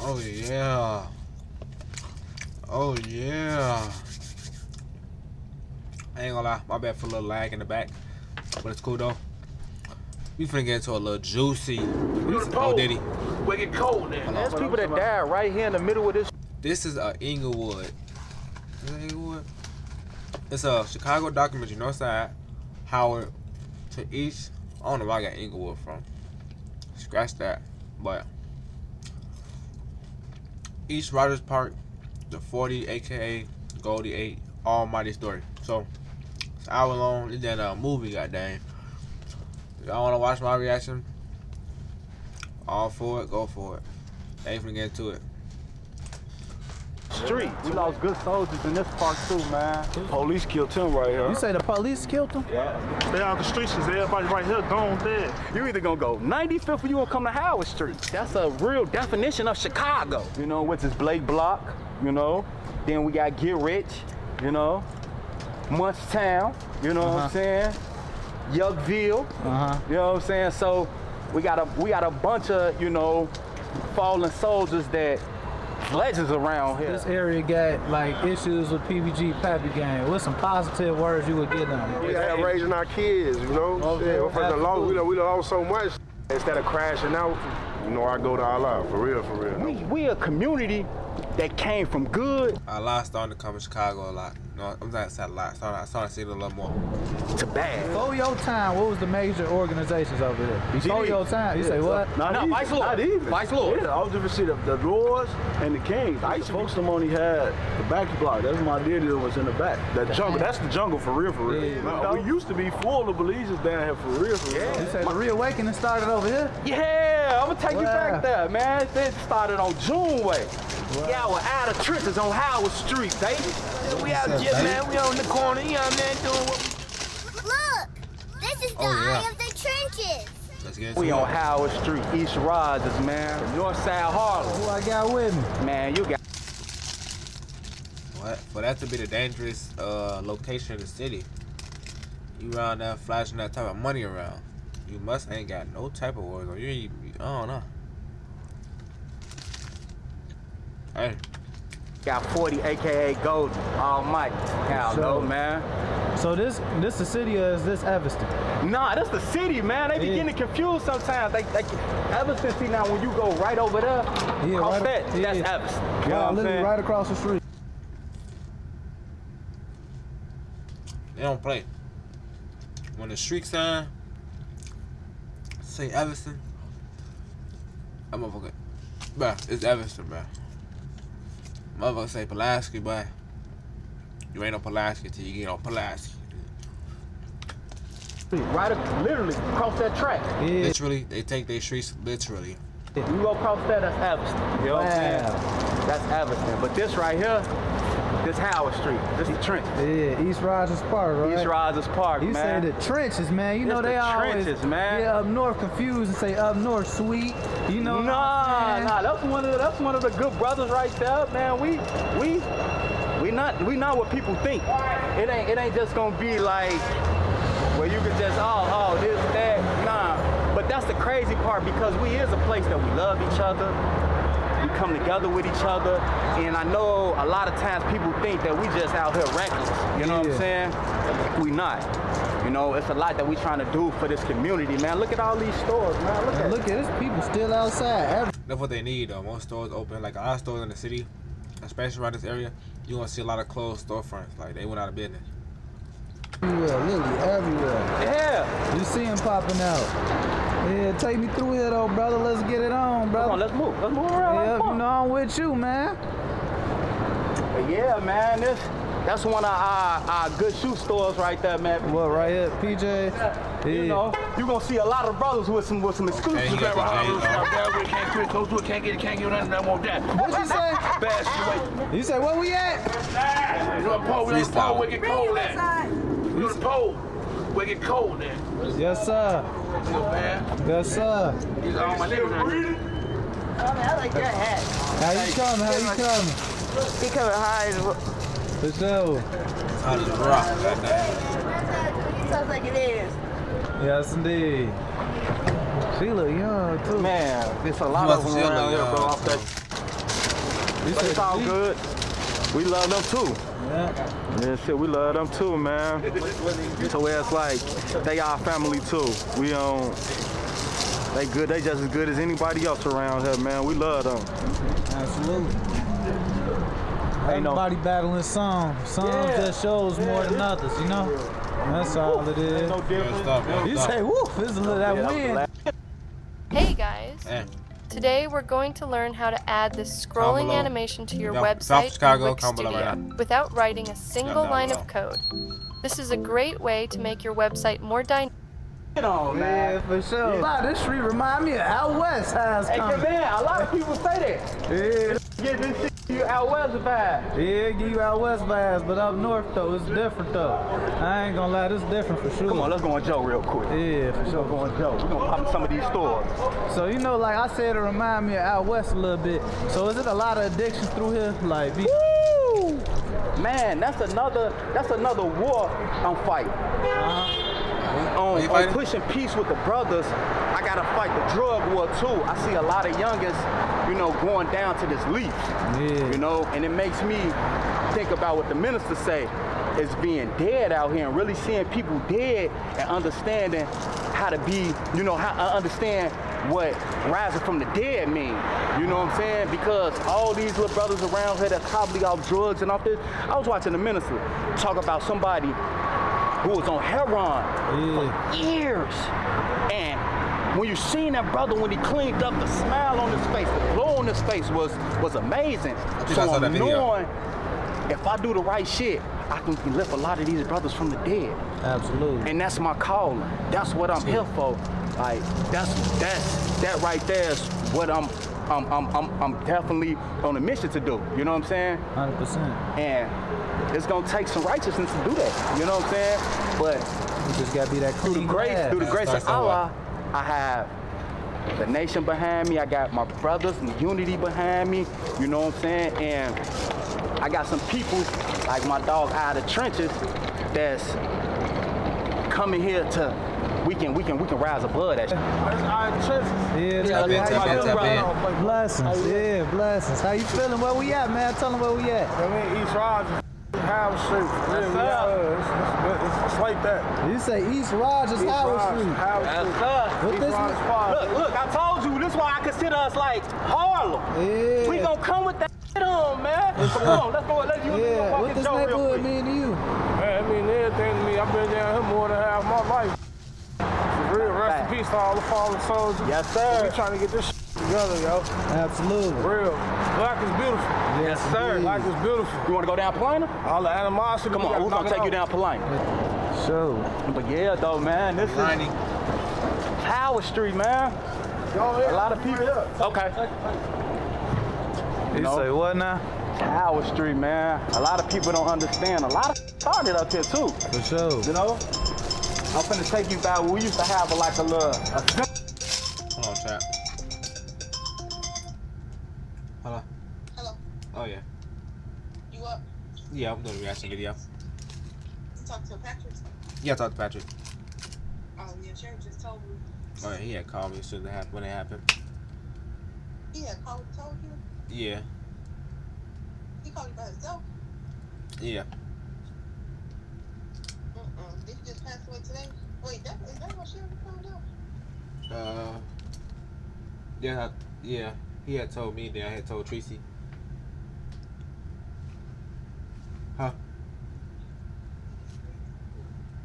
Oh yeah. Oh yeah. I ain't gonna lie, my bad for a little lag in the back, but it's cool though. We finna get into a little juicy. Oh, did he? We get cold there. There's people that died right here in the middle of this. This is Inglewood. Is it Inglewood? It's a Chicago documentary, Northside, Howard to East. I don't know where I got Inglewood from. Scratch that. But East Rogers Park, the 40, aka Goldie 8, almighty story. So it's an hour long. It's that movie, goddamn. If y'all wanna watch my reaction, all for it, go for it. Ain't finna get into it. Street. We lost good soldiers in this park too, man. Police killed him right here. You say the police killed him? Yeah. Stay out the streets, everybody right here gone dead. You either gonna go 95th or you gonna come to Howard Street. That's a real definition of Chicago. You know, which is Blake Block, you know. Then we got Get Rich, you know. Munchtown, you know what I'm saying? Yuckville, you know what I'm saying? So we got a bunch of, you know, fallen soldiers that legends around here. This area got like issues with PBG Pappy Gang. What's some positive words you would get on? We have raising our kids, you know. Okay, We lost so much. Instead of crashing out, you know, I go to Allah, for real, for real. We a community that came from good. Allah starting to come to Chicago a lot. No, I'm not saying a lot. Starting to see it a little more. To bad. Before your time, what was the major organizations over there? Before your time, you say what? No, Vice Lord. Not even. Vice Lord. Yeah, I was just see the Lords and the Kings. I used to folks them only had the back block. That's my deal was in the back. That jungle, that's the jungle for real, for real. Yeah. We used to be full of believers down here for real, for real. You say the reawakening started over here? Yeah, I'm gonna take you Wow. back there, man. It started on June Way. Yeah, we're out of trenches on Howard Street, baby. We out here, man. We on the corner, you know what I'm doing what Look, this is the Oh, yeah. eye of the trenches. Let's get into We it. on Howard Street, East Rogers, man. Northside Harlem. Who I got with me? Man, you got What? For that to be the dangerous location of the city, you around there flashing that type of money around, you must ain't got no type of words on you. I don't know. Hey, got 40, aka Golden. Almighty. Hell no, man. So this the city or is this Evanston? Nah, that's the city, man. They be getting confused sometimes. Like Evanston, see now when you go right over there, cross right, that, that's Evanston. You know what I'm literally saying? right across the street. they don't play. When the street sign say Evanston, that motherfucker, bruh, it's Evanston, bruh. Motherfucker say Pulaski, but you ain't no Pulaski till you get on Pulaski. Right, literally, cross that track. Yeah. Literally, they take their streets literally. You go across that, that's Evanston. You know what I'm saying? That's Evanston. But this right here, this Howard Street. This the trench. Yeah, East Rogers Park, right? East Rogers Park, You man. say the trenches, man. You It's know the they always trenches, man. Yeah, up north confused and say up north sweet. You know? what I'm saying? Nah, that's one of the good brothers right there, man. We not what people think. It ain't just gonna be like where you can just this that. Nah, but that's the crazy part because we is a place that we love each other. We come together with each other, and I know a lot of times people think that we just out here reckless. You know what I'm saying? We not. You know, it's a lot that we trying to do for this community, man. Look at all these stores, man. Look at this, people still outside. That's what they need though. Most stores open, like a lot of stores in the city, especially around this area, you gonna see a lot of closed storefronts. Like they went out of business. Everywhere, literally everywhere. Yeah. You see them popping out. Yeah, take me through here though, brother. Let's get it on, brother. Come on, let's move. Let's move around. Yeah, Come on. you know I'm with you, man. But yeah, man, that's one of our good shoe stores right there, man. What, right here, PJ? You know, you gonna see a lot of brothers with some exclusives. Hey, you got the J's on. we can't quit close to it, can't get nothing, I want that. What you say? Bad You say, where we at? situation. You on the pole, we on the pole, we get cold there. We on the pole, we get cold there. Yes, sir. You know, man, Yes, sir. these are all my niggas out here. I like your hat. How you coming? How you coming? He coming high as well. For sure. Out of the rock, goddamn. Sounds like it is. Yes, indeed. She look young, too. Man, there's a lot of them She must around here, feel bro. young, Off that But it's all good. We love them too. Yeah. Yeah, shit, we love them too, man. So it's like, they our family too. We they good, they just as good as anybody else around here, man. We love them. Absolutely. Ain't no- Everybody battling some. Some just shows more than others, you know? That's all it is. Ain't no difference. You say, woo, this is that win. Hey guys, today we're going to learn how to add this scrolling animation to your website in Wix Studio without writing a single line of code. This is a great way to make your website more dynamic. Yeah, for sure. Wow, this street remind me of Out West has coming. Hey, man, a lot of people say that. Yeah. Get this shit, you Out West vibe. Yeah, give you Out West vibes, but up north though, it's different though. I ain't gonna lie, this is different for sure. Come on, let's go on Joe real quick. Yeah, for sure. Let's go on Joe. We're gonna pop in some of these stores. So you know, like I said, it remind me of Out West a little bit. So is it a lot of addiction through here? Like, Woo! Man, that's another war I'm fighting. On pushing peace with the brothers, I gotta fight the drug war too. I see a lot of youngins, you know, going down to this leaf. Yeah. You know, and it makes me think about what the minister say is being dead out here and really seeing people dead and understanding how to be, you know, how I understand what rising from the dead mean. You know what I'm saying? Because all these little brothers around here that's probably off drugs and off this. I was watching the minister talk about somebody who was on heroin for years. And when you seen that brother, when he cleaned up, the smile on his face, the glow on his face was amazing. So I'm knowing if I do the right shit, I can lift a lot of these brothers from the dead. Absolutely. And that's my calling. That's what I'm here for. Like that right there is what I'm definitely on a mission to do. You know what I'm saying? 100%. And it's gonna take some righteousness to do that. You know what I'm saying? But you just gotta be that clean. Through the grace of Allah, I have the nation behind me. I got my brothers and unity behind me. You know what I'm saying? And I got some people like my dog out of the trenches that's coming here to we can rise above that. Blessings, blessings. How you feeling? Where we at, man? Tell them where we at. I mean, East Rogers, Howard Street. It's like that. You say East Rogers, Howard Street. Look, I told you, this is why I consider us like Harlem. Yeah. We gonna come with that on, man. Come on, let's go. What this neighborhood mean to you? Man, it mean everything to me. I've been down here more than half my life. For real, rest in peace to all the fallen soldiers. Yes, sir. We trying to get this shit together, yo. Absolutely. For real. Black is beautiful. Yes, sir. Black is beautiful. You wanna go down Polina? All the animosity. Come on, we're gonna take you down Polina. Sure. But yeah, though, man, this is Howard Street, man. A lot of people. Okay. You say what now? Howard Street, man. A lot of people don't understand. A lot of started up here too. For sure. You know? I'm finna take you back. We used to have like a little. Hold on, chat. Hello. Hello. Oh yeah. You up? Yeah, I'm doing a reaction video. You talked to Patrick? Yeah, I talked to Patrick. Oh yeah, Sherry just told me. Oh yeah, he had called me as soon as when it happened. He had called and told you? Yeah. He called you by himself? Yeah. Did he just pass away today? Wait, is that what Sherry found out? Yeah. He had told me, then I had told Tracy. Huh?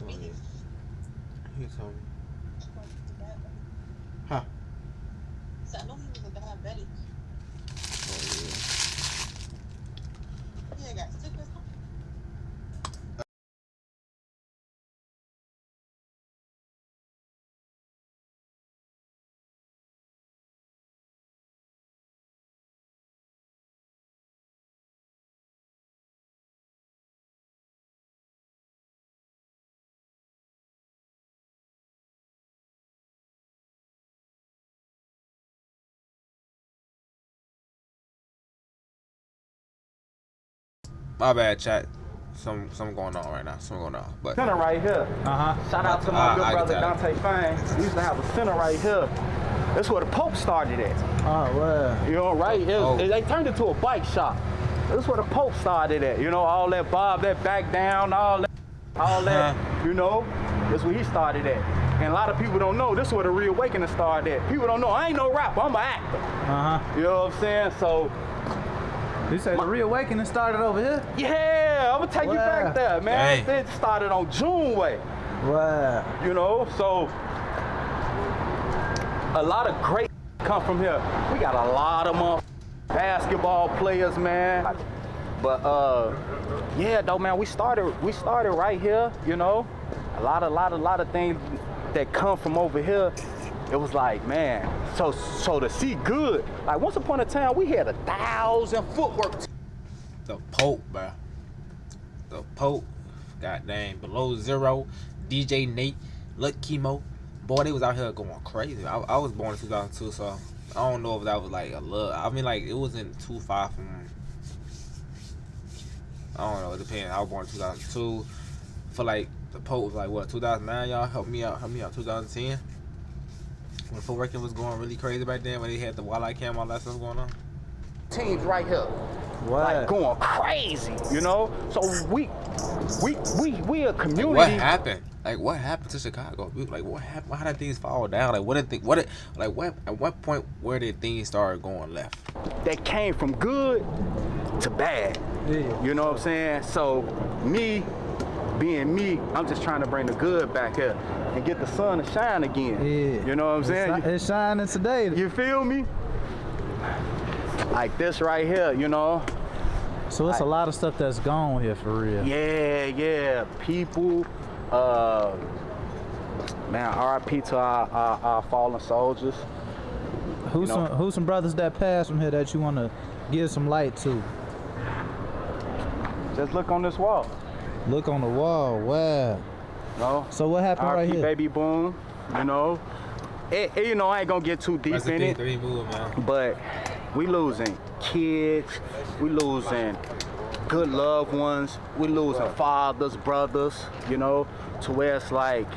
Oh yeah. He told me. Huh? So I know he was a diabetic. Oh He ain't got sick or something. My bad, chat. something going on right now. Something going on. But center right here. Shout out to my good brother Dante Fang. We used to have a center right here. That's where the Pope started at. Oh, wow. You know, right? They turned it to a bike shop. That's where the Pope started at. You know, all that bob, that back down, all that, you know, that's where he started at. And a lot of people don't know this is where the reawakening started at. People don't know, I ain't no rapper, I'm an actor. You know what I'm saying? So, you said the reawakening started over here? Yeah, I'm gonna take you back there, man. It started on June way. Wow. You know, so a lot of great come from here. We got a lot of basketball players, man. But yeah, though, man, we started right here. You know, a lot of things that come from over here. It was like, man, so to see good. Like once upon a time, we had 1,000 footwork. The Pope, bro. The Pope, goddamn, Below Zero, DJ Nate, Luck Chemo. Boy, they was out here going crazy. I was born in 2002, so I don't know if that was like a little. I mean, like, it wasn't too far from. I don't know, it depends. I was born in 2002. I feel like the Pope was like, what, 2009? Y'all help me out, 2010. When footworking was going really crazy back then, when they had the wildlife cam, all that stuff going on. Teams right here. Like going crazy, you know. So we a community. Like what happened? Like what happened to Chicago? Like what happened? How did things fall down? Like at what point where did things start going left? That came from good to bad. Yeah. You know what I'm saying? So me being me, I'm just trying to bring the good back here and get the sun to shine again. Yeah. You know what I'm saying? It's shining today. You feel me? Like this right here, you know. So it's a lot of stuff that's gone here for real. Yeah. People, man, RIP to our fallen soldiers. Who's some brothers that passed from here that you want to give some light to? Just look on this wall. Look on the wall. Wow. No. So what happened right here? Baby Boom. You know. You know, I ain't gonna get too deep in it. But we losing kids. We losing good loved ones. We losing fathers, brothers. You know, to where it's like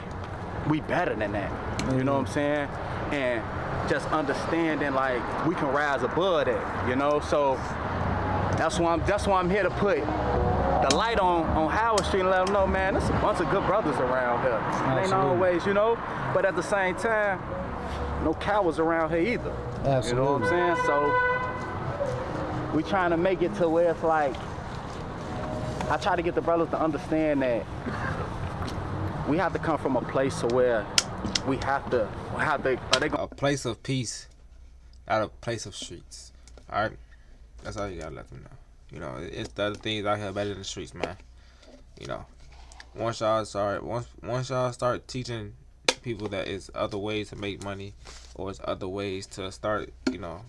we better than that. You know what I'm saying? And just understanding like we can rise above that. You know, so that's why I'm here to put the light on Howard Street and let them know, man, there's a bunch of good brothers around here. It ain't always, you know, but at the same time, no cowards around here either. Absolutely. You know what I'm saying? So we trying to make it to where it's like, I try to get the brothers to understand that we have to come from a place to where we have to, a place of peace, not a place of streets. All right, that's all you gotta let them know. You know, it's the other things out here better than the streets, man. You know, once y'all start teaching people that it's other ways to make money, or it's other ways to start, you know,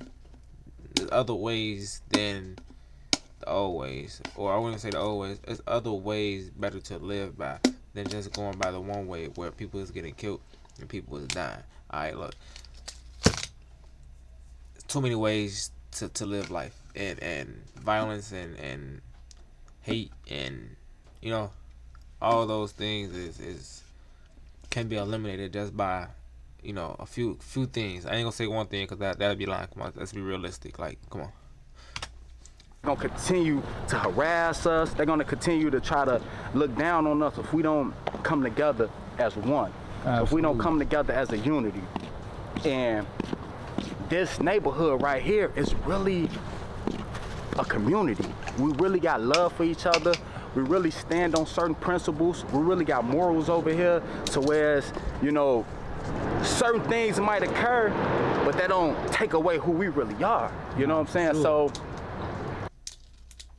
there's other ways than the old ways, or I wouldn't say the old ways. There's other ways better to live by than just going by the one way where people is getting killed and people is dying. All right, look, there's too many ways to live life, and violence and hate and, you know, all those things is can be eliminated just by, you know, a few things. I ain't gonna say one thing because that'd be lying. Come on, let's be realistic. Like, come on. They're gonna continue to harass us. They're gonna continue to try to look down on us if we don't come together as one. Absolutely. If we don't come together as a unity. And this neighborhood right here is really a community. We really got love for each other. We really stand on certain principles. We really got morals over here. So whereas, you know, certain things might occur, but that don't take away who we really are. You know what I'm saying? So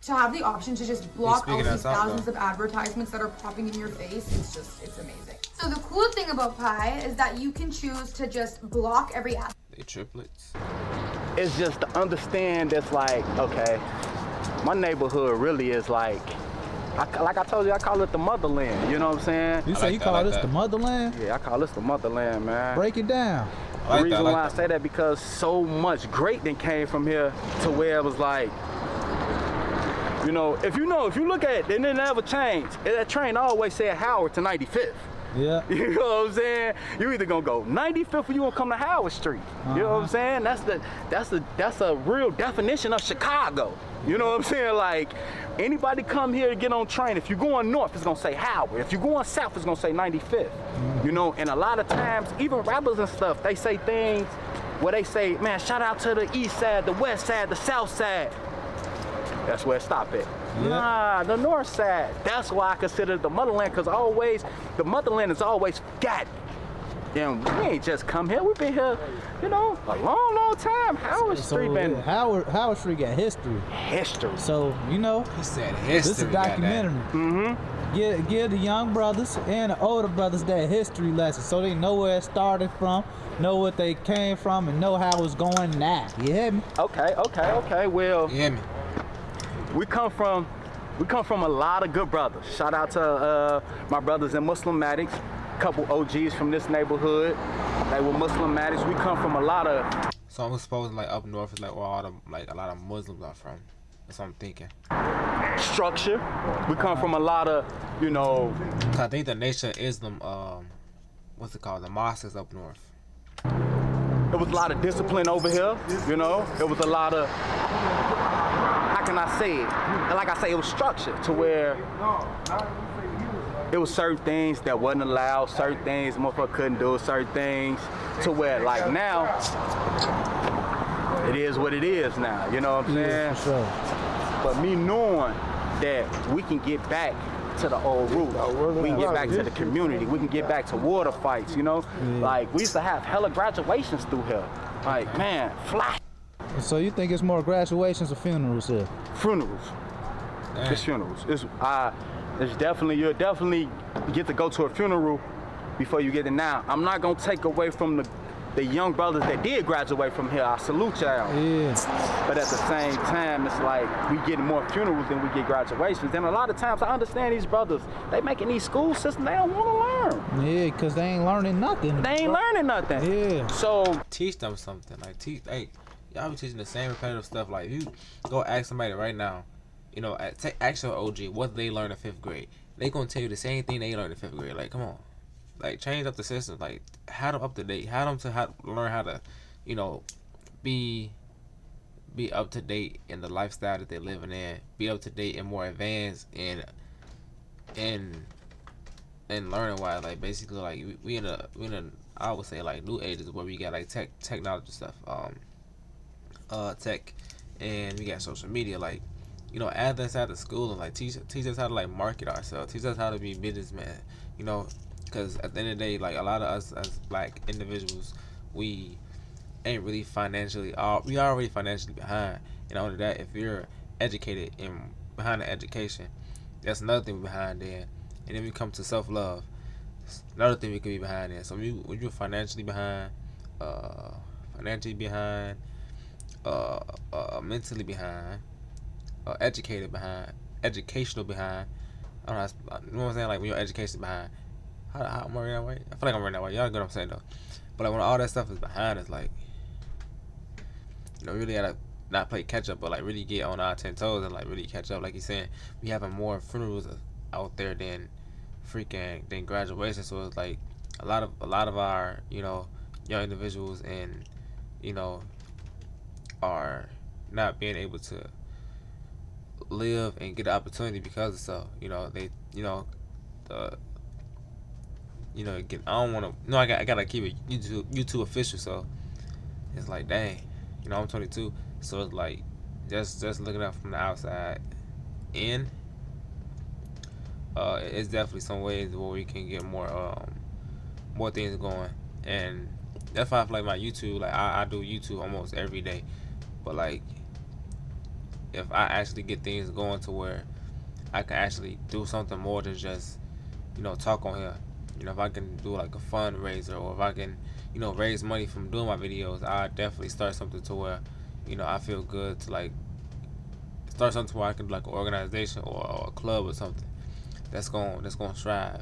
to have the option to just block all these thousands of advertisements that are popping in your face, it's amazing. So the cool thing about Pi is that you can choose to just block every ad. They triplets. It's just to understand that's like, okay, my neighborhood really is like I told you, I call it the motherland. You know what I'm saying? You say you call this the motherland? Yeah, I call this the motherland, man. Break it down. The reason why I say that because so much great thing came from here to where it was like, You know, if you look at it, and it never changed. That train always said Howard to 95th. Yeah. You know what I'm saying? You either gonna go 95th or you gonna come to Howard Street. You know what I'm saying? That's a real definition of Chicago. You know what I'm saying? Like, anybody come here to get on train, if you're going north, it's gonna say Howard. If you're going south, it's gonna say 95th. You know, and a lot of times, even rappers and stuff, they say things where they say, man, shout out to the east side, the west side, the south side. That's where it stop at. Yeah. Nah, the north side. That's why I consider the motherland, because the motherland is always forgotten. And we ain't just come here. We've been here, you know, a long, long time. Howard Street been. Howard Street got history. History. So, you know, he said history. This is a documentary. Give the young brothers and the older brothers that history lesson so they know where it started from, know what they came from, and know how it's going now. You hear me? Okay. Well, you hear me? We come from a lot of good brothers. Shout out to my brothers in Muslimatics, a couple OGs from this neighborhood. They were Muslimatics. We come from a lot of. So I'm supposed like up north is like where all the a lot of Muslims are from. That's what I'm thinking. Structure. We come from a lot of, you know. I think the Nation of Islam, what's it called? The mosque is up north. There was a lot of discipline over here, you know. There was a lot of, how can I say it? Like I say, it was structured to where it was certain things that wasn't allowed, certain things motherfucker couldn't do, certain things to where like now, it is what it is now, you know what I'm saying? Yeah, for sure. But me knowing that we can get back to the old roots, we can get back to the community, we can get back to water fights, you know? Like, we used to have hella graduations through here. Like, man, fly. So you think it's more graduations or funerals here? Funerals. It's funerals. It's definitely, you'll definitely get to go to a funeral before you get it now. I'm not gonna take away from the young brothers that did graduate from here. I salute y'all. Yeah. But at the same time, it's like we get more funerals than we get graduations. And a lot of times, I understand these brothers, they making these school systems, they don't want to learn. Yeah, because they ain't learning nothing. They ain't learning nothing. Yeah. So teach them something. Like, hey, y'all be teaching the same repetitive stuff. Like, you go ask somebody right now, you know, ask your OG what they learned in 5th grade. They gonna tell you the same thing they learned in 5th grade. Like, come on. Like, change up the system. Like, have them up to date. Have them to learn how to, you know, be up to date in the lifestyle that they're living in. Be up to date and more advanced in learning wise. Like, basically, like we in a I would say like new ages where we got like technology stuff, tech, and we got social media. Like, you know, add this out of school and like teach us how to like market ourselves. Teach us how to be businessmen. You know. Because at the end of the day, like, a lot of us as black individuals, we ain't really financially, we are already financially behind. And only that, if you're educated and behind the education, that's another thing we're behind in. And then we come to self-love, another thing we could be behind in. So when you're financially behind, mentally behind, educated behind, educational behind, I don't know, you know what I'm saying? Like, when your education behind, how am I running that way? I feel like I'm running that way. Y'all get what I'm saying though. But like when all that stuff is behind us, like, you know, really gotta not play catch up, but like really get on our 10 toes and like really catch up. Like he's saying, we having more funerals out there than graduation. So it's like a lot of our, you know, young individuals and, you know, are not being able to live and get the opportunity because of so. You know, they, you know, again, I don't want to. No, I gotta keep it YouTube official. So it's like, dang, you know, I'm 22, so it's like just looking up from the outside in. It's definitely some ways where we can get more things going, and that's why I feel like my YouTube, like I do YouTube almost every day, but like if I actually get things going to where I can actually do something more than just, you know, talk on here. You know, if I can do like a fundraiser, or if I can, you know, raise money from doing my videos, I definitely start something to where, you know, I feel good to like start something where I can do like an organization or a club or something that's gonna strive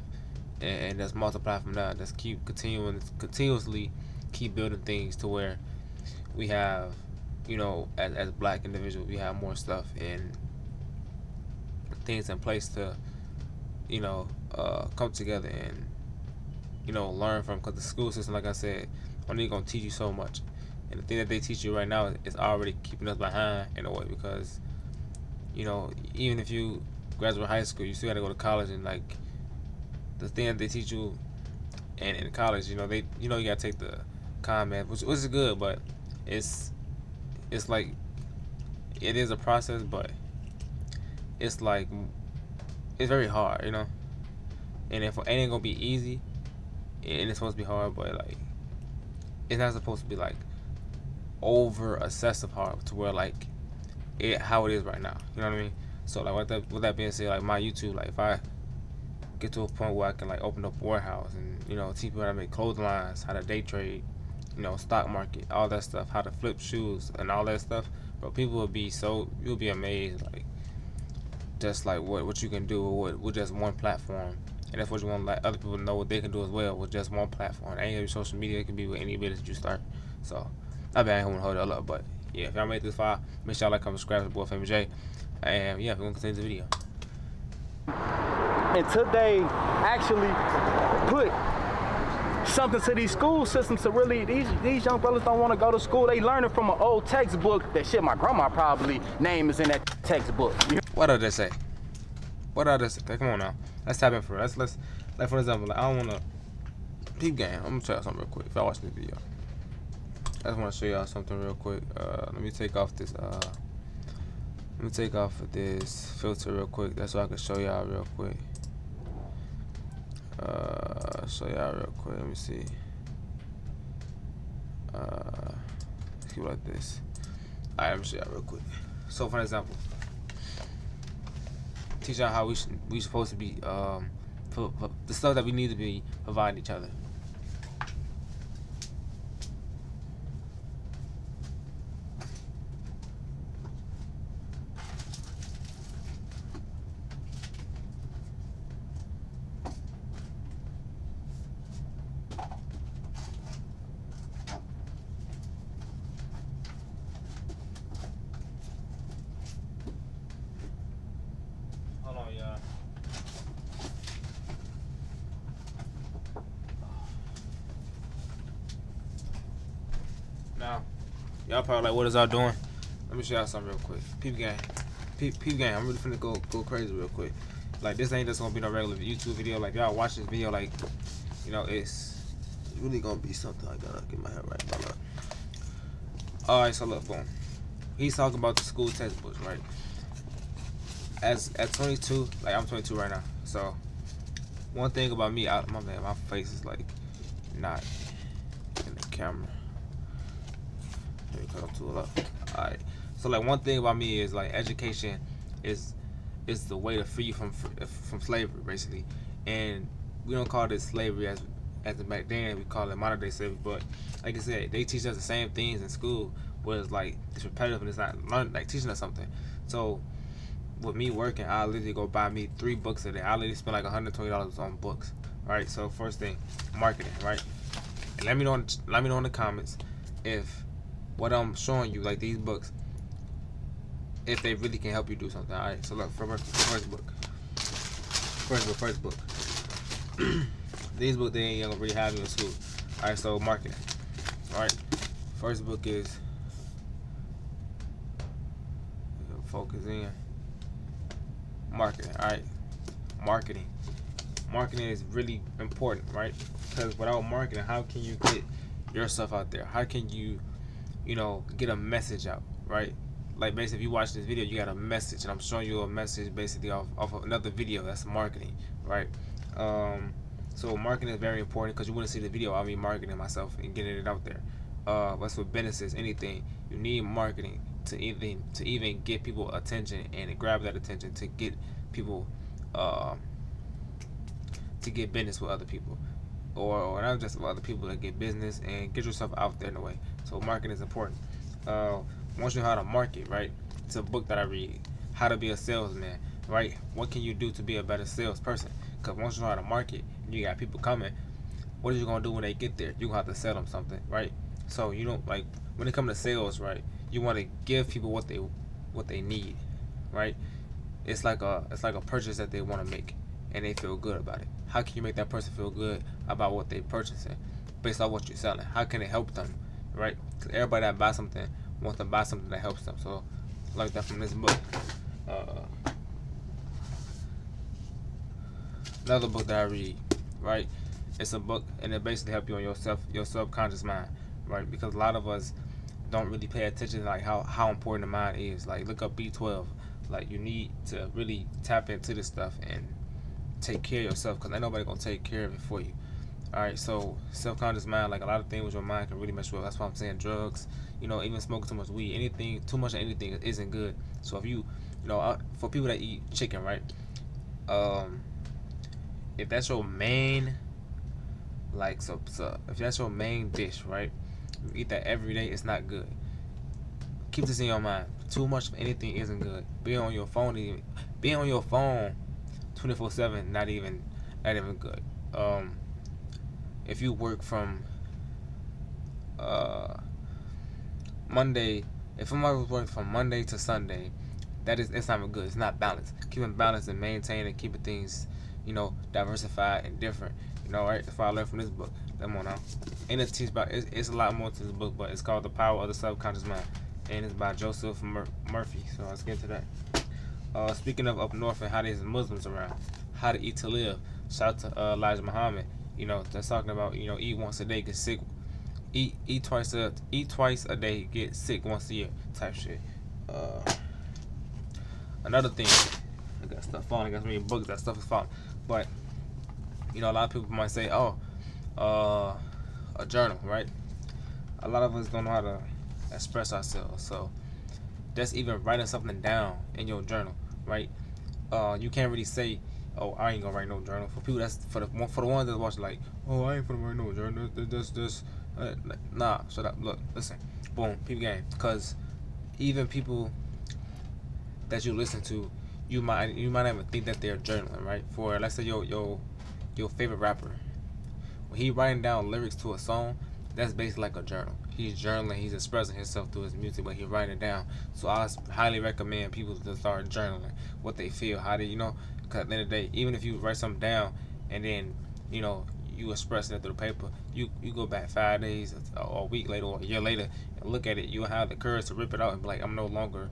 and just multiply from that. Just keep continuously keep building things to where we have, you know, as black individuals, we have more stuff, and things in place to, come together and, learn from. Because the school system, like I said, only gonna teach you so much, and the thing that they teach you right now is already keeping us behind in a way, because, even if you graduate high school, you still gotta go to college, and like the thing that they teach you in college, you gotta take the math, which is good, but it's like, it is a process, but it's like, it's very hard, and if it ain't gonna be easy, and it's supposed to be hard, but like, it's not supposed to be like over excessive hard to where like how it is right now, you know what I mean? So like, with that being said, like my YouTube, like if I get to a point where I can like open up a warehouse and teach people how to make clothing lines, how to day trade, stock market, all that stuff, how to flip shoes and all that stuff, bro, people will be you'll be amazed, like just like what you can do with just one platform. And that's what you want to let other people know what they can do as well with just one platform. It ain't every social media, it can be with any business you start. So I bet I ain't gonna hold it all up, but yeah, if y'all made this far, make sure y'all like, comment, subscribe to the boy FamousJay. And yeah, we're gonna continue the video. Until they actually put something to these school systems to really, these young brothers don't want to go to school. They learning from an old textbook that shit my grandma probably name is in that textbook. What did they say? What did they say? Come on now, let's tap in for it. Let's like, for example, like, I don't wanna peep game. I'm gonna tell you something real quick if y'all watching this video. I just wanna show y'all something real quick. Let me take off this filter real quick. That's so I can show y'all real quick. Let me see. Let's keep it like this. Alright, let me show y'all real quick. So for example, teach y'all how we supposed to be for the stuff that we need to be providing each other. Now, y'all probably like, what is y'all doing? Let me show y'all something real quick. Peep game. Peep game. I'm really finna go crazy real quick. Like, this ain't just gonna be no regular YouTube video. Like, y'all watch this video, like, it's really gonna be something. I gotta get my head right. Alright, so look, boom. He's talking about the school textbooks, right? At 22, like, I'm 22 right now. So, one thing about me, my face is like not in the camera. Alright, so like, one thing about me is like, education is the way to free you from slavery, basically. And we don't call this slavery as back then, we call it modern day slavery. But like I said, they teach us the same things in school, where it's like, it's repetitive and it's not teaching us something. So with me working, I literally go buy me 3 books a day. I literally spend like $120 on books. Right, so first thing, marketing, right? And let me know in the comments if what I'm showing you, like these books, if they really can help you do something. Alright, so look, first book. These books, they ain't gonna really have you in school. Alright, so marketing. Alright, first book is, focus in, marketing. Alright, marketing is really important, right? Because without marketing, how can you get your stuff out there? How can you get a message out, right? Like, basically, if you watch this video, you got a message, and I'm showing you a message basically off of another video. That's marketing, right? So marketing is very important, because you want to see the video of me marketing myself and getting it out there. That's with businesses, anything. You need marketing to even get people attention and grab that attention, to get people to get business with other people, or not just with other people, to get business and get yourself out there in a way. So marketing is important. Once you know how to market, right? It's a book that I read, How to Be a Salesman, right? What can you do to be a better salesperson? Because once you know how to market and you got people coming, what are you gonna do when they get there? You're gonna have to sell them something, right? So you don't, like, when it comes to sales, right, you want to give people what they need, right? it's like a purchase that they want to make, and they feel good about it. How can you make that person feel good about what they purchasing based on what you're selling? How can it help them, right? Because everybody that buys something wants to buy something that helps them. So, like that from this book. Another book that I read, right? It's a book, and it basically helps you on your subconscious mind, right? Because a lot of us don't really pay attention to like how important the mind is. Like, look up B12. Like, you need to really tap into this stuff and take care of yourself, because ain't nobody gonna take care of it for you. All right, so subconscious mind, like a lot of things with your mind can really mess you up. That's why I'm saying drugs, even smoking too much weed, anything, too much of anything isn't good. So if for people that eat chicken, right? If that's your main, if that's your main dish, right? You eat that every day, it's not good. Keep this in your mind. Too much of anything isn't good. Being on your phone 24/7, not even good. If you work from Monday, if somebody was working from Monday to Sunday, it's not even good. It's not balanced. Keeping balance and maintaining, keeping things, diversified and different. Right? That's what I learned from this book. Come on now. And it teaches about it's a lot more to this book, but it's called The Power of the Subconscious Mind, and it's by Joseph Murphy. So let's get to that. Speaking of up north and how there's Muslims around, how to eat to live. Shout out to Elijah Muhammad. That's talking about eat once a day, get sick. Eat twice a day, get sick once a year type shit. Another thing, I got stuff falling. I got so many books that stuff is falling. But a lot of people might say, a journal, right? A lot of us don't know how to express ourselves, so that's even writing something down in your journal, right? You can't really say, "Oh, I ain't gonna write no journal." For people, that's for the ones that watch, like, "Oh, I ain't gonna write no journal." Nah, shut up. Look, listen, boom, peep game. Because even people that you listen to, you might not even think that they're journaling, right? For let's say your favorite rapper, when he writing down lyrics to a song, that's basically like a journal. He's journaling, he's expressing himself through his music, but he's writing it down. So I highly recommend people to start journaling what they feel, how they, because at the end of the day, even if you write something down and then, you expressing it through the paper, you go back 5 days or a week later or a year later and look at it, you'll have the courage to rip it out and be like, I'm no longer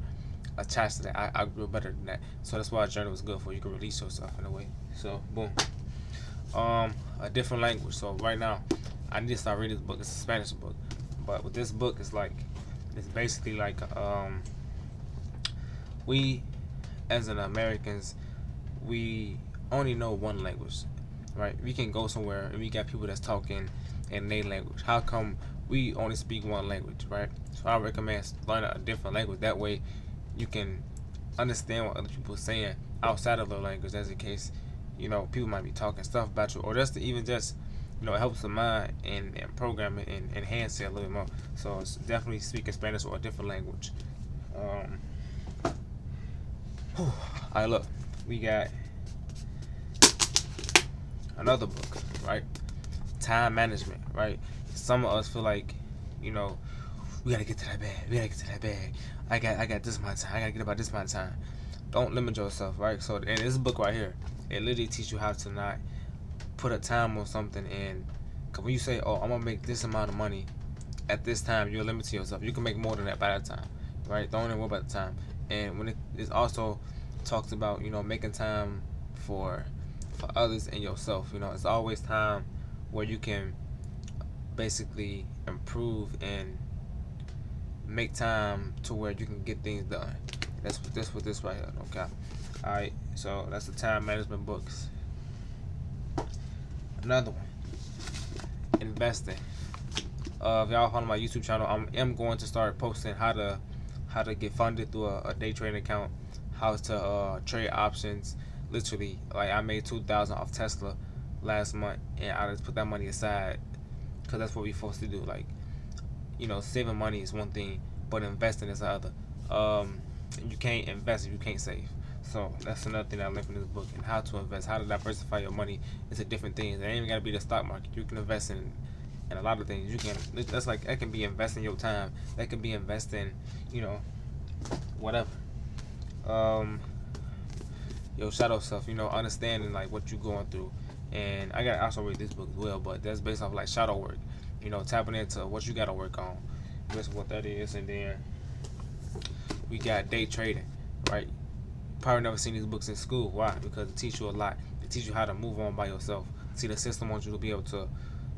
attached to that. I grew better than that. So that's why a journal is good for. You can release yourself in a way. So boom. A different language. So right now, I need to start reading this book. It's a Spanish book, but with this book, it's basically like we, as an Americans, we only know one language, right? We can go somewhere and we got people that's talking in their language. How come we only speak one language, right? So I recommend learning a different language. That way, you can understand what other people are saying outside of their language. As in case, people might be talking stuff about you, or just to even just, it helps the mind and program it and enhance it a little bit more. So it's definitely speaking Spanish or a different language. Alright, look, we got another book, right? Time management, right? Some of us feel like, we gotta get to that bag. I got this amount of time. I gotta get about this amount of time. Don't limit yourself, right? So, and this book right here, it literally teaches you how to not put a time on something. And cause when you say, "Oh, I'm gonna make this amount of money at this time," you're limiting yourself. You can make more than that by that time, right? Don't even worry about the time. And when it also talks about, making time for others and yourself. It's always time where you can basically improve and make time to where you can get things done. That's what this right here. Okay. All right. So that's the time management books. Another one. Investing. If y'all follow my YouTube channel, I am going to start posting how to get funded through a day trading account, how to trade options. Literally, like I made $2,000 off Tesla last month, and I just put that money aside because that's what we're supposed to do. Like, saving money is one thing, but investing is the other. You can't invest if you can't save. So that's another thing I learned from this book, and how to invest, how to diversify your money into different things. It ain't even gotta be the stock market. You can invest in a lot of things. That can be investing your time. That can be investing, whatever. your shadow self, you know, understanding like what you're going through. And I got also read this book as well, but that's based off like shadow work, you know, tapping into what you got to work on. That's what that is. And then we got day trading, right? Probably never seen these books in school. Why? Because it teach you a lot. It teach you how to move on by yourself. See, the system wants you to be able to.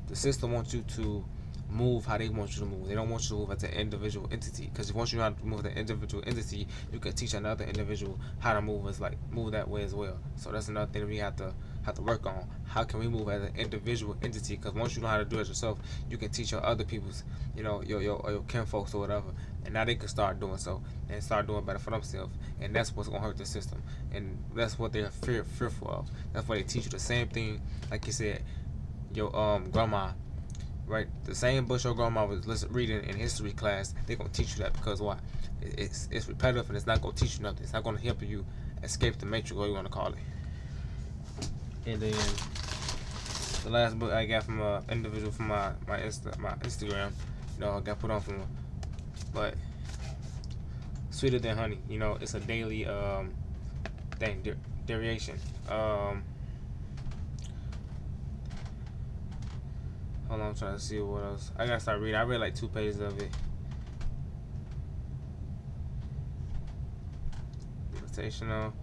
The system wants you to move how they want you to move. They don't want you to move as an individual entity. Because if once you know how to move as an individual entity, you can teach another individual how to move move that way as well. So that's another thing that we have to work on. How can we move as an individual entity? Because once you know how to do it yourself, you can teach your other people's, you know, your kinfolks or whatever, and now they can start doing so and start doing better for themselves. And that's what's gonna hurt the system, and that's what they're fearful of. That's why they teach you the same thing, like you said, your grandma. Right, the same book your grandma was reading in history class, they're gonna teach you that because why? It's repetitive and it's not gonna teach you nothing. It's not gonna help you escape the matrix, what you wanna call it. And then the last book I got from an individual from my Instagram, you know, I got put on from, but Sweeter Than Honey, you know, it's a daily variation. Hold on, I'm trying to see what else. I gotta start reading. I read like 2 pages of it. Invitational.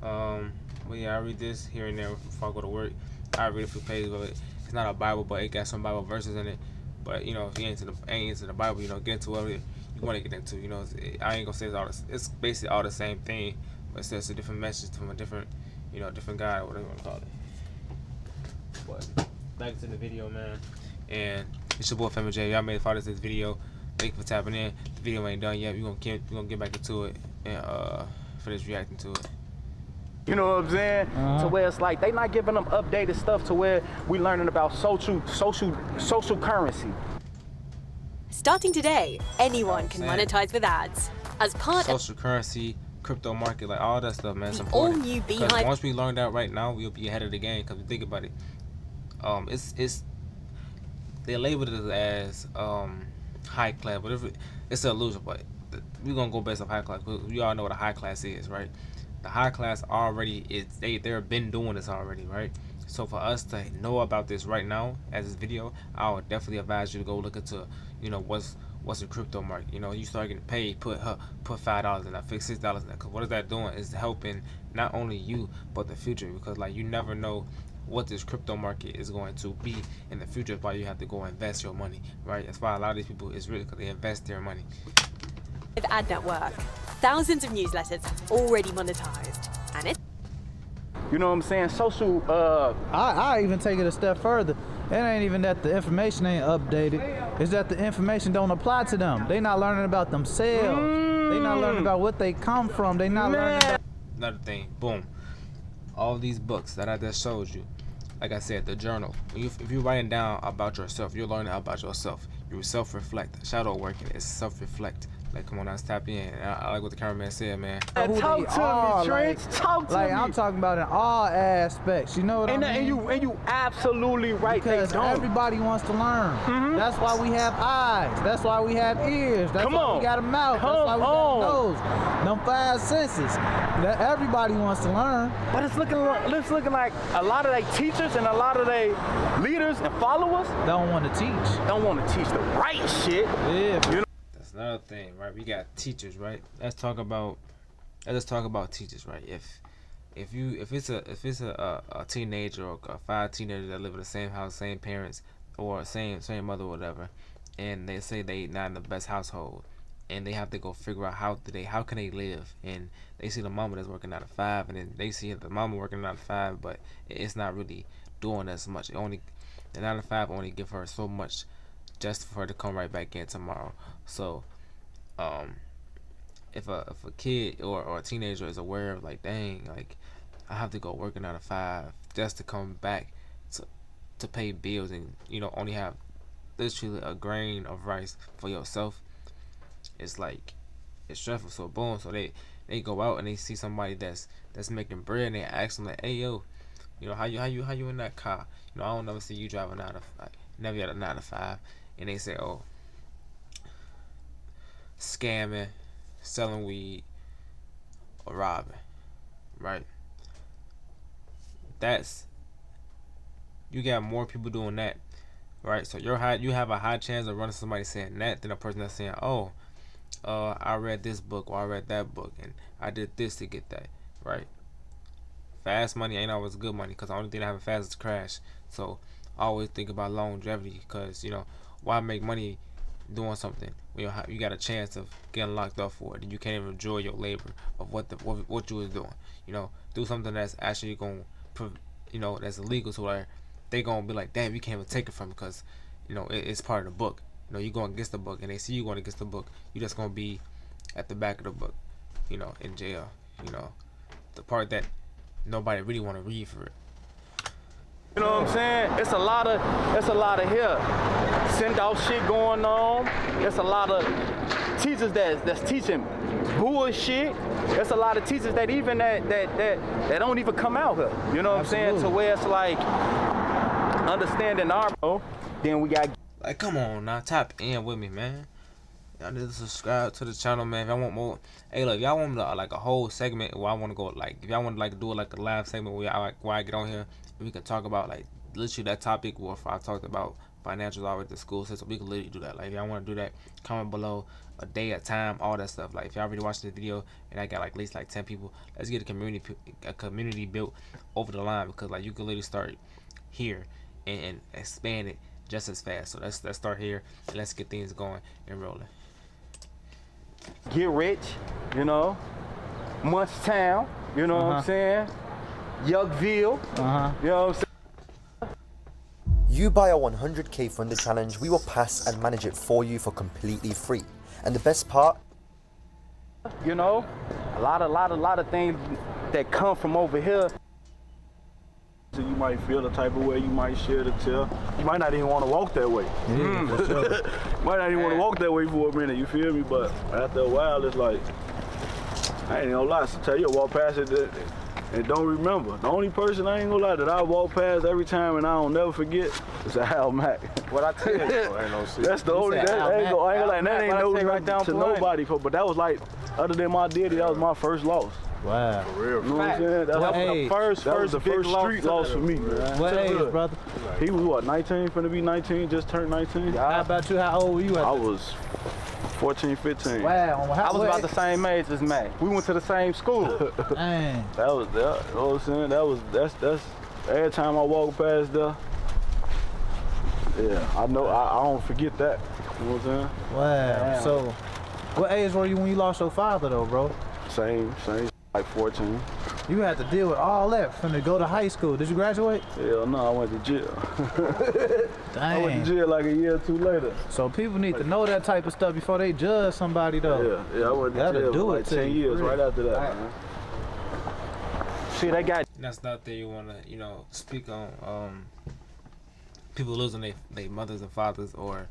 But yeah, I read this here and there before I go to work. I read a few pages of it. It's not a Bible, but it got some Bible verses in it. But you know, if you ain't into the Bible, you know, get into whatever you want to get into. You know, I ain't gonna say it's basically all the same thing, but it's just a different message from a different, you know, different guy or whatever you want to call it. But back to the video, man. And it's your boy FamousJay. Y'all made it far to this video. Thank you for tapping in. The video ain't done yet. We're gonna get back into it and finish reacting to it. You know what I'm saying? To where it's like they not giving them updated stuff to where we learning about social currency. Starting today, anyone can monetize with ads. As part of social currency, crypto market, like all that stuff, man. It's important. All new Because once we learn that right now, we'll be ahead of the game. Because think about it, it's they labeled it as high class, but it's an illusion. But we're gonna go based off high class. We all know what a high class is, right? The high class already they've been doing this already, right? So for us to know about this right now as this video, I would definitely advise you to go look into, you know, what's a crypto market. You know, you start getting paid, put $5 in that, fix $6 in that. Cause what is that doing? Is helping not only you but the future, because like you never know what this crypto market is going to be in the future. That's why you have to go invest your money, right? That's why a lot of these people is really because they invest their money. with ad network, thousands of newsletters have already monetized, and it. You know what I'm saying? Social. I even take it a step further. It ain't even that the information ain't updated. It's that the information don't apply to them. They not learning about themselves. They not learning about what they come from. They not learning about. Another thing, boom. All these books that I just showed you, like I said, the journal. If you're writing down about yourself, you're learning about yourself. You self-reflect. Shadow working is self-reflect. Like, come on, now stop in. I like what the cameraman said, man. Talk to me, Trent. Talk to me. Like, I'm talking about in all aspects. You know what I mean? And you absolutely right. Because everybody wants to learn. That's why we have eyes. That's why we have ears. That's why we got a mouth. That's why we got a nose. Them 5 senses. Everybody wants to learn. But it's looking like a lot of they teachers and a lot of they leaders and followers don't want to teach. Don't want to teach the right shit. Yeah. You know? Another thing, right? We got teachers, right? Let's talk about teachers, right? If it's a teenager or 5 teenagers that live in the same house, same parents, or same mother or whatever, and they say they not in the best household, and they have to go figure out how can they live, and they see the mama that's working 9 to 5, and then they see the mama working 9 to 5, but it's not really doing as much. The 9 to 5 only give her so much just for her to come right back in tomorrow. So if a kid or a teenager is aware of, like, dang, like, I have to go work 9 to 5 just to come back to pay bills, and you know only have literally a grain of rice for yourself, it's like it's stressful. So boom, so they go out and they see somebody that's making bread, and they ask them like, hey yo, you know, how you in that car? You know, I don't never see you driving never had a 9 to 5, and they say, oh, scamming, selling weed, or robbing, right? you got more people doing that, right? So you have a high chance of running somebody saying that than a person that's saying, oh, I read this book or I read that book and I did this to get that, right? Fast money ain't always good money, because the only thing that happens fast is crash. So I always think about longevity, because why make money doing something when you got a chance of getting locked up for it and you can't even enjoy your labor of what you was doing. Do something that's actually going to that's illegal, so where they gonna be like, damn, you can't even take it from me, because it's part of the book. You going against the book and they see you going against the book, you just gonna be at the back of the book, in jail. The part that nobody really want to read for it. You know what I'm saying? It's a lot of here send off shit going on. It's a lot of teachers that's teaching bullshit. There's a lot of teachers that even that don't even come out here. You know what I'm saying? To where it's like understanding our then we got like, come on now, tap in with me, man. Y'all need to subscribe to the channel, man. If y'all want more, hey, look, if y'all want like a whole segment where I want to go, like, if y'all want to like do like a live segment where I get on here and we can talk about like literally that topic where I talked about financials already the school system, we can literally do that. Like, if y'all want to do that, comment below, a day, a time, all that stuff. Like, if y'all already watched this video and I got like at least like 10 people, let's get a community built over the line, because like you can literally start here and expand it just as fast. So let's start here and let's get things going and rolling. Get rich, Munchtown, what I'm saying? Yuckville, you know what I'm saying? You buy a 100k Thunder challenge, we will pass and manage it for you for completely free. And the best part, a lot of things that come from over here. So you might feel the type of way, you might share the tip. You might not even want to walk that way. Yeah, for sure. You might not even want to walk that way for a minute, you feel me? But after a while, it's like, I ain't gonna lie, sometimes you'll walk past it and don't remember. The only person, I ain't gonna lie, that I walk past every time and I don't never forget is Al Mac. What I tell you, ain't no shit. That's the only, that ain't no right down to nobody, but that was like, other than my daddy, that was my first loss. Wow. For real. You know what I'm saying? That was the first street loss for me, man. What age, brother? He was what, 19? Finna be 19, just turned 19. How about you? How old were you at I was 14, 15. Wow. I was about the same age as Mac. We went to the same school. Dang. That was that. You know what I'm saying? That's every time I walk past there. Yeah, I know. I don't forget that. You know what I'm saying? Wow. Damn. So, what age were you when you lost your father, though, bro? Same. Like 14. You had to deal with all that from to go to high school. Did you graduate? Hell no, I went to jail. Dang. I went to jail like a year or two later. So people need to know that type of stuff before they judge somebody, though. Yeah, I went to jail for like 10 years right after that, man. See, they got... That's not that you want to, speak on people losing their mothers and fathers, or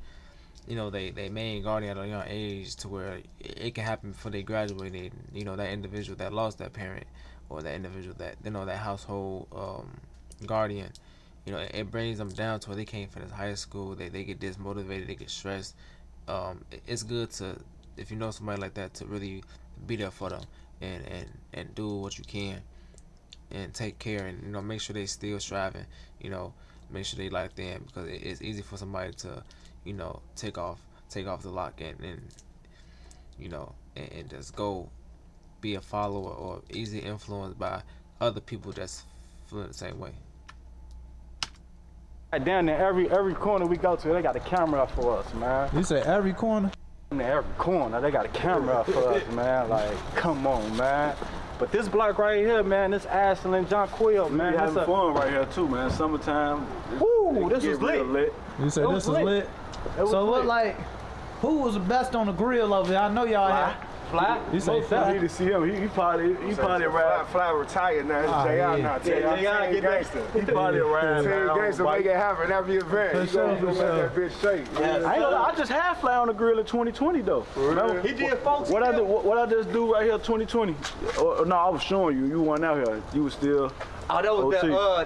they main guardian at a young age, to where it can happen before they graduated. That individual that lost that parent, or that individual that that household guardian, it brings them down to where they can't finish high school. They get dismotivated, they get stressed. It's good to, if you know somebody like that, to really be there for them and do what you can and take care, and make sure they still striving. Make sure they locked in, because it's easy for somebody to take off the lock and just go be a follower or easy influenced by other people that's feeling the same way. Down there, every corner we go to, they got a camera up for us, man. You say every corner? In every corner, they got a camera up for us, man. Like, come on, man. But this block right here, man, this Ashland, John Quill, man. We having fun right here too, man. Summertime. Woo, this was lit. You say this was lit? So what, like, who was the best on the grill over here? I know y'all had. Fly? You say Fly? You need to see him. He probably ride. Fly retired now. It's JR now. JR get gangster. He probably ride. Gangster make it happen every event. You gonna let that bitch shake. I just had Fly on the grill in 2020 though. Remember? He did, folks. What I just do right here 2020? No, I was showing you. You weren't out here. You was still. Oh,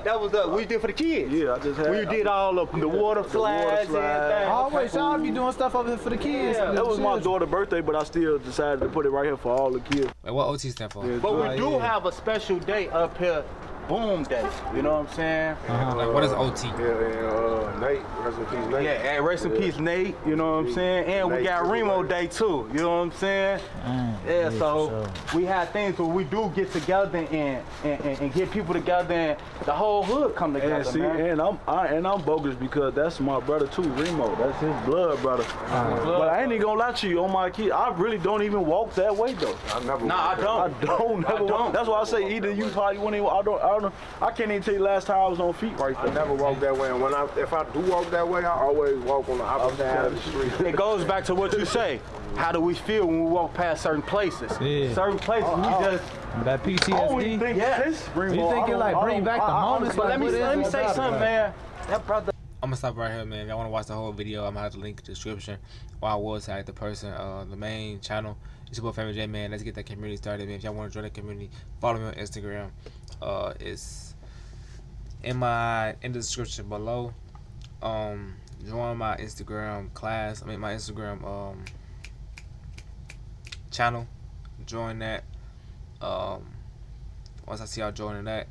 that was the we did for the kids. Yeah, I just had. We did all of the water slides and everything. Always, y'all be doing stuff over here for the kids. Yeah, that was my daughter's birthday, but I still decided to put it right here for all the kids. Like, what OT stand for? But we do have a special day up here boom day. You know what I'm saying? Like, what is OT? Nate, rest in peace, Nate. Yeah, rest in peace, Nate. You know what I'm saying? And we got Remo Day too. You know what I'm saying? Yeah, so we have things where we do get together and get people together, and the whole hood come together. And see, man. and I'm bogus because that's my brother too, Remo. That's his blood brother. But I ain't even gonna lie to you, on my kid, I really don't even walk that way though. I never. Nah, I don't. Never walk. That's why I say either you probably wouldn't even. I can't even tell you last time I was on feet right there. I never walk that way, and if I do walk that way, I always walk on the opposite side of the street. It goes back to what you say. How do we feel when we walk past certain places? Yeah. Certain places, we just. That PTSD? Think yes. You think it like bring back the moments? But let me say something, man. That brother. I'm gonna stop right here, man. If y'all wanna watch the whole video, I'm gonna have the link in the description. Or I will tag the person, the main channel. It's your boy FamousJay, man. Let's get that community started, man. If y'all wanna join the community, follow me on Instagram. It's in the description below. Join my Instagram class. I mean my Instagram channel. Join that. Once I see y'all joining that,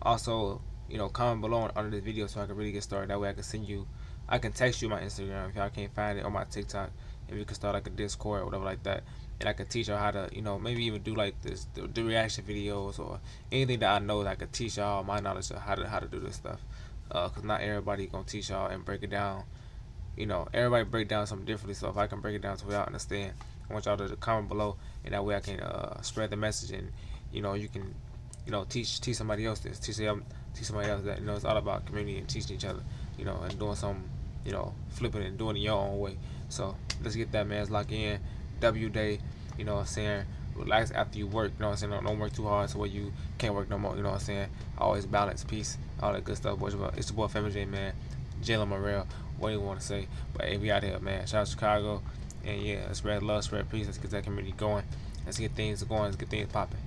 also, you know, comment below under this video so I can really get started. That way I can text you my Instagram if y'all can't find it, on my TikTok, and we can start like a Discord or whatever like that, and I can teach y'all how to, you know, maybe even do like this, the reaction videos or anything that I know that I could teach y'all my knowledge of how to do this stuff. Cause not everybody gonna teach y'all and break it down. You know, everybody break down something differently. So if I can break it down to where y'all understand, I want y'all to comment below, and that way I can spread the message, and you know, you can, you know, teach somebody else this, teach somebody else that. You know, it's all about community and teaching each other, you know, and doing something, you know, flipping it and doing it your own way. So let's get that, man. Let's lock in. W day, you know what I'm saying? Relax after you work, you know what I'm saying? Don't work too hard so where you can't work no more, you know what I'm saying? Always balance, peace, all that good stuff. It's your boy FamousJay, man. Jalen Morrell, what do you want to say? But hey, we out here, man. Shout out to Chicago. And yeah, let's spread love, spread peace. Let's get that community going. Let's get things going. Let's get things popping.